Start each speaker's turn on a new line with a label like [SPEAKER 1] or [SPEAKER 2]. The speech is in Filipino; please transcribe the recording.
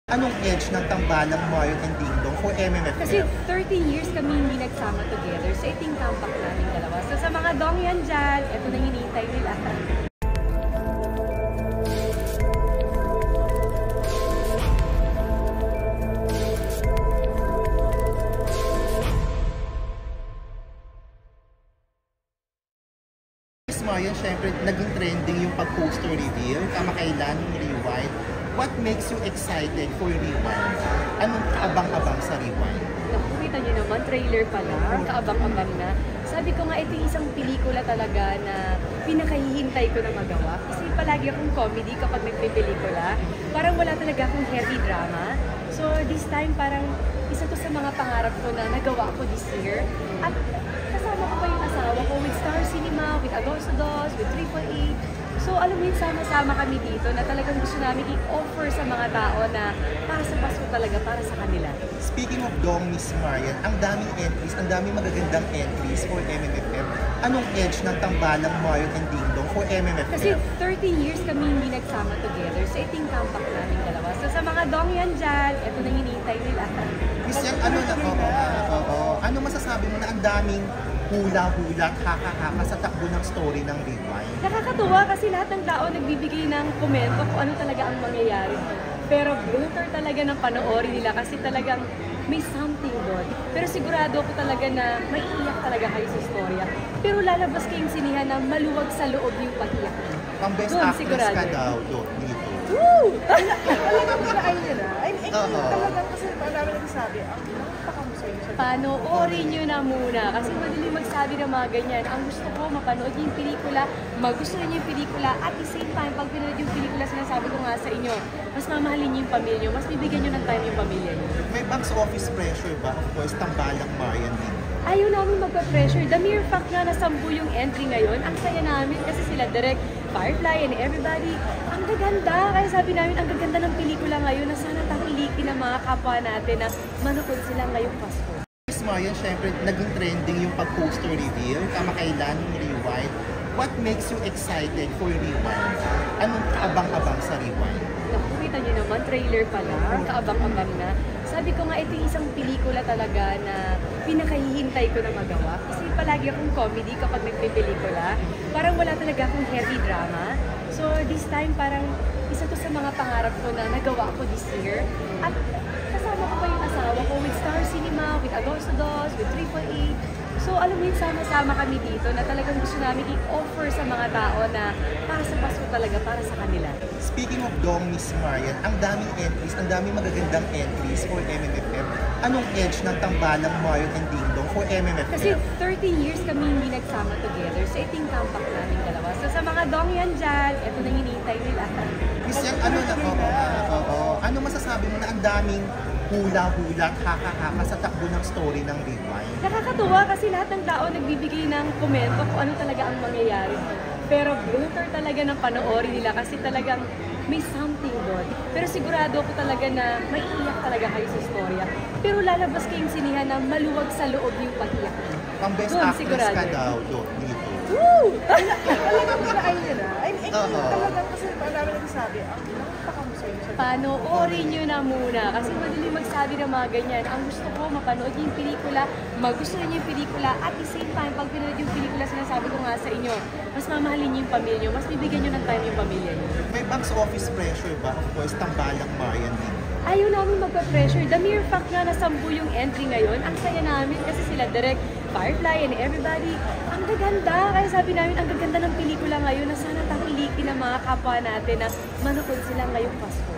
[SPEAKER 1] Anong edge ng tambalang Mario and Ding Dong for MMFF?
[SPEAKER 2] Kasi 13 years kami hindi nagsama together. So ito yung tampak namin dalawa. So sa mga dong yan dyan, ito na hinihintay nila.
[SPEAKER 1] Marian, syempre, naging trending yung pag-poster reveal, kamakailan yung Rewind. What makes you excited for Rewind? Anong kaabang-abang sa Rewind?
[SPEAKER 2] Nakikita niyo naman, trailer pa lang, kaabang-abang na. Sabi ko nga, ito yung isang pelikula talaga na pinakahihintay ko na magawa. Kasi palagi akong comedy kapag nagpe-pelikula. Parang wala talaga akong heavy drama. So this time, parang isa to sa mga pangarap ko na nagawa ko this year. At kasama ko pa yung asawa ko with Star Cinema, with Agosto Dos, with 3.8. So alam mo yun, sama-sama kami dito na talagang gusto namin i-offer sa mga tao na para sa Pasko talaga, para sa kanila.
[SPEAKER 1] Speaking of Dong, Miss Marian, ang daming entries, ang daming magagandang entries for MMFF. Anong edge ng tambalang Mario and Ding Dong for MMFF?
[SPEAKER 2] Kasi 13 years kami hindi nagsama together. So ito yung tampak namin dalawa. So sa mga dong yan dyan, ito na hinihintay nila.
[SPEAKER 1] Miss Yan, ano masasabi mo na ang daming hula-hula, haka-haka sa takbo ng story ng Rewind?
[SPEAKER 2] Nakakatuwa kasi lahat ng tao nagbibigay ng komento kung ano talaga ang mangyayari. Pero brutal talaga ng panoorin nila kasi talagang may something doon. Pero sigurado ko talaga na maiiyak talaga kayo sa istorya. Pero lalabas kayong sinihan na maluwag sa loob yung pag-iyak.
[SPEAKER 1] Ang best
[SPEAKER 2] Doon,
[SPEAKER 1] actress
[SPEAKER 2] sigurado.
[SPEAKER 1] ka daw doon, dito.
[SPEAKER 3] Woo! Talagang nakain nila. Ay, talagang kasi marami nagsasabi, ang napakamusay siya.
[SPEAKER 2] Panoorin nyo na muna kasi madali magsabi ng mga ganyan. Ang gusto ko, mapanood yung pelikula, magustuhan nyo yung pelikula, at the same time, pag pinanood yung pelikula, sinasabi ko nga sa inyo, mas mamahalin nyo yung pamilya nyo, mas bibigyan nyo ng time yung pamilya nyo.
[SPEAKER 1] May box office pressure ba? Of course, tambalang Marian din.
[SPEAKER 2] Ayaw namin magpa-pressure. The mere fact na nasampu yung entry ngayon, ang saya namin kasi sila direct, Firefly and everybody, ang gaganda. Kaya sabi namin, ang gaganda ng pelikula ngayon na sana tahilikin ng mga kapwa natin na manood sila ngayong Pasko.
[SPEAKER 1] Miss Marian, syempre, naging trending yung pag-poster reveal, kamakailan yung Rewind. What makes you excited for Rewind? Anong kaabang-abang sa Rewind?
[SPEAKER 2] Nakikita niyo naman, trailer pa lang, kaabang-abang na. Sabi ko nga, ito yung isang pelikula talaga na pinakahihintay ko na magawa. Kasi palagi akong comedy kapag nagpe-pelikula. Parang wala talaga akong heavy drama. So this time, parang isa to sa mga pangarap ko na nagawa ko this year. At kasama ko pa yung asawa ko with Star Cinema, with Agosto Dos, with 3.8. So alam mo yun, sama-sama kami dito na talagang gusto namin i-offer sa mga tao na para sa Pasko talaga, para sa kanila.
[SPEAKER 1] Speaking of Dong, Miss Marian, ang daming entries, ang daming magagandang entries for MMFF. Anong edge ng tambalang Mario and Ding Dong for MMFF?
[SPEAKER 2] Kasi 13 years kami hindi nagsama together. So ito yung tampak namin dalawa. So sa mga dong yan dyan, ito na hinihintay nila.
[SPEAKER 1] Miss Yan, ano masasabi mo na ang daming hula-hula, haka-haka sa takbo ng story ng Rewind?
[SPEAKER 2] Nakakatuwa kasi lahat ng tao nagbibigay ng komento kung ano talaga ang mangyayari. Pero brutal talaga ng panoorin nila kasi talagang may something doon. Pero sigurado ko talaga na maiiyak talaga kayo sa istorya. Pero lalabas kayong sinihan na maluwag sa loob yung pag-iyak.
[SPEAKER 1] Ang best
[SPEAKER 2] Doon,
[SPEAKER 1] actress
[SPEAKER 2] sigurado.
[SPEAKER 1] ka daw doon, dito.
[SPEAKER 3] Woo! Talagang nakain nila. Ay, talagang kasi marami nagsasabi, ang napakamusay siya.
[SPEAKER 2] Panoorin nyo na muna kasi madali magsabi ng mga ganyan. Ang gusto ko, mapanood yung pelikula, magustuhan nyo yung pelikula, at the same time, pag pinanood yung pelikula, sinasabi ko nga sa inyo, mas mamahalin nyo yung pamilya nyo, mas bibigyan nyo ng time yung pamilya nyo.
[SPEAKER 1] May box office pressure ba? Of course, tambalang Marian din.
[SPEAKER 2] Ayaw namin magpa-pressure. The mere fact na nasampu yung entry ngayon, ang saya namin kasi sila direct, Firefly and everybody, ang gaganda. Kaya sabi namin, ang gaganda ng pelikula ngayon na sana tahilikin ng mga kapwa natin na manood sila ngayong Pasko.